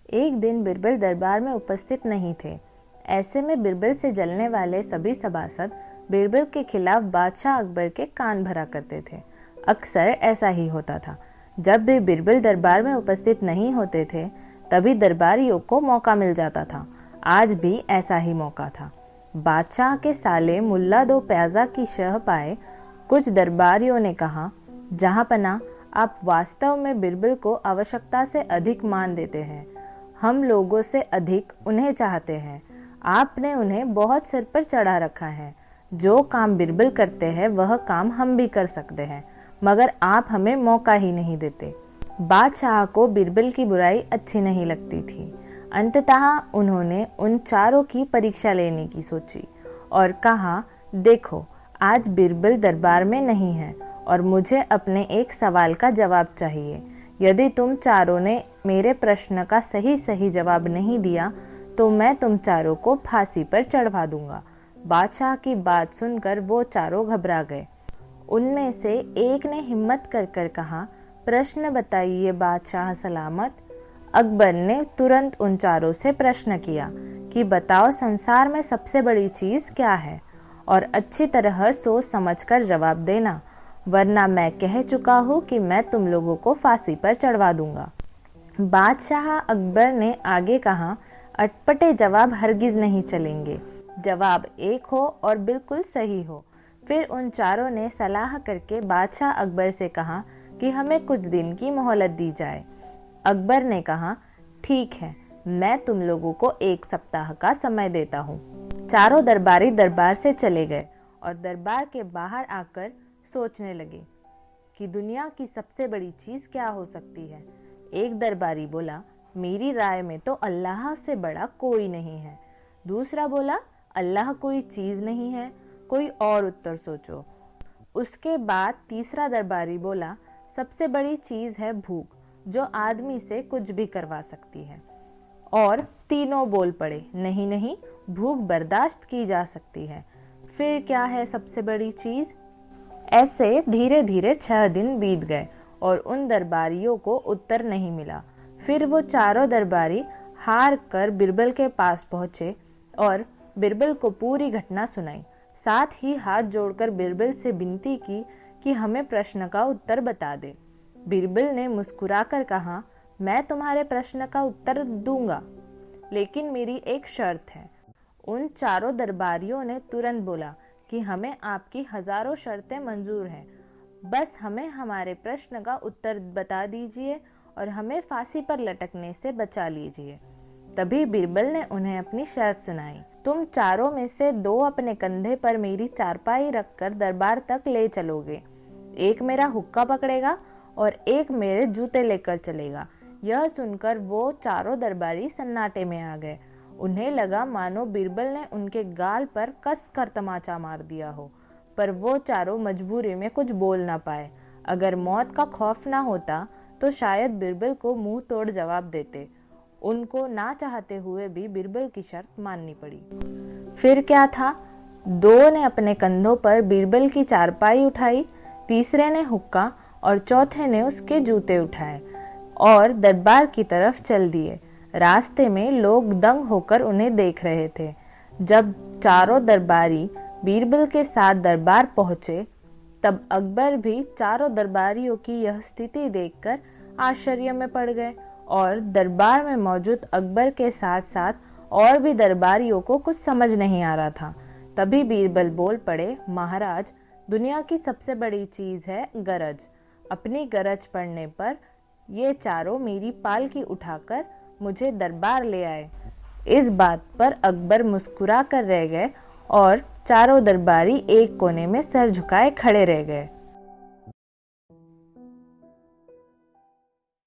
एक दिन बिरबल दरबार में उपस्थित नहीं थे। ऐसे में बिरबल से जलने वाले सभी सभासद बिरबल के खिलाफ बादशाह अकबर के कान भरा करते थे। अक्सर ऐसा ही होता था। जब भी बिरबल दरबार में उपस्थित नहीं होते थे, तभी दरबारियों को मौका मिल जाता था। आज भी ऐसा ही मौका था। बादशाह के साले मुल्ला दो प्याजा की शह पाए कुछ दरबारियों ने कहा, जहांपना, आप वास्तव में बिरबल को आवश्यकता से अधिक मान देते हैं। हम लोगों से अधिक उन्हें चाहते हैं। आपने उन्हें बहुत सिर पर चढ़ा रखा है। जो काम बिरबल करते हैं वह काम हम भी कर सकते हैं, मगर आप हमें मौका ही नहीं देते। बादशाह को बिरबल की बुराई अच्छी नहीं लगती थी। अंततः उन्होंने उन चारों की परीक्षा लेने की सोची और कहा, देखो, आज बिरबल दरबार में नहीं है और मुझे अपने एक सवाल का जवाब चाहिए। यदि तुम चारों ने मेरे प्रश्न का सही जवाब नहीं दिया तो मैं तुम चारों को फांसी पर चढ़वा दूंगा। बादशाह की बात सुनकर वो चारों घबरा गए। उनमें से एक ने हिम्मत कर कहा, प्रश्न बताइए बादशाह सलामत। अकबर ने तुरंत उन चारों से प्रश्न किया कि बताओ, संसार में सबसे बड़ी चीज क्या है, और अच्छी तरह सोच समझकर जवाब देना, वरना मैं कह चुका हूँ कि मैं तुम लोगों को फांसी पर चढ़वा दूंगा। बादशाह अकबर ने आगे कहा, अटपटे जवाब हरगिज नहीं चलेंगे। जवाब एक हो और बिल्कुल सही हो। फिर उन चारों ने सलाह करके बादशाह अकबर से कहा कि हमें कुछ दिन की मोहलत दी जाए। अकबर ने कहा, ठीक है, मैं तुम लोगों को 1 सप्ताह का समय देता हूँ। चारों दरबारी दरबार से चले गए और दरबार के बाहर आकर सोचने लगे कि दुनिया की सबसे बड़ी चीज क्या हो सकती है। एक दरबारी बोला, मेरी राय में तो अल्लाह से बड़ा कोई नहीं है। दूसरा बोला, अल्लाह कोई चीज नहीं है, कोई और उत्तर सोचो। उसके बाद तीसरा दरबारी बोला, सबसे बड़ी चीज है भूख, जो आदमी से कुछ भी करवा सकती है। और तीनों बोल पड़े, नहीं नहीं, भूख बर्दाश्त की जा सकती है। फिर क्या है सबसे बड़ी चीज? ऐसे धीरे धीरे 6 दिन बीत गए और उन दरबारियों को उत्तर नहीं मिला। फिर वो चारों दरबारी हार कर बिरबल के पास पहुंचे और बिरबल को पूरी घटना सुनाई। साथ ही हाथ जोड़कर बिरबल से विनती की कि हमें प्रश्न का उत्तर बता दे। बिरबल ने मुस्कुराकर कहा, मैं तुम्हारे प्रश्न का उत्तर दूंगा, लेकिन मेरी एक शर्त है। उन चारों दरबारियों ने तुरंत बोला कि हमें आपकी हजारों शर्तें मंजूर हैं, बस हमें हमारे प्रश्न का उत्तर बता दीजिए और हमें फांसी पर लटकने से बचा लीजिए। तभी बिरबल ने उन्हें अपनी शर्त सुनाई। तुम चारों में से 2 अपने कंधे पर मेरी चारपाई रखकर दरबार तक ले चलोगे। एक मेरा हुक्का पकड़ेगा और एक मेरे जूते लेकर चलेगा। यह सुनकर वो चारों दरबारी सन्नाटे में आ गए। उन्हें लगा मानो बिरबल ने उनके गाल पर कस कर तमाचा मार दिया हो, पर वो चारों मजबूरी में कुछ बोल ना पाए। अगर मौत का खौफ ना होता तो शायद बिरबल को मुंह तोड़ जवाब देते। उनको ना चाहते हुए भी बिरबल की शर्त माननी पड़ी। फिर क्या था? 2 ने अपने कंधों पर बिरबल की चारपाई उठाई, तीसरे ने हुक्का और चौथे ने उसके जूते उठाए और दरबार की तरफ चल दिए। रास्ते में लोग दंग होकर उन्हें देख रहे थे। जब चारों दरबारी बिरबल के साथ दरबार पहुंचे, तब अकबर भी चारों दरबारियों की यह स्थिति देखकर आश्चर्य में पड़ गए और दरबार में मौजूद अकबर के साथ साथ और भी दरबारियों को कुछ समझ नहीं आ रहा था। तभी बिरबल बोल पड़े, महाराज, दुनिया की सबसे बड़ी चीज है गरज। अपनी गरज पड़ने पर ये चारों मेरी पालकी उठाकर मुझे दरबार ले आए। इस बात पर अकबर मुस्कुरा कर रह गए और चारों दरबारी एक कोने में सर झुकाए खड़े रह गए।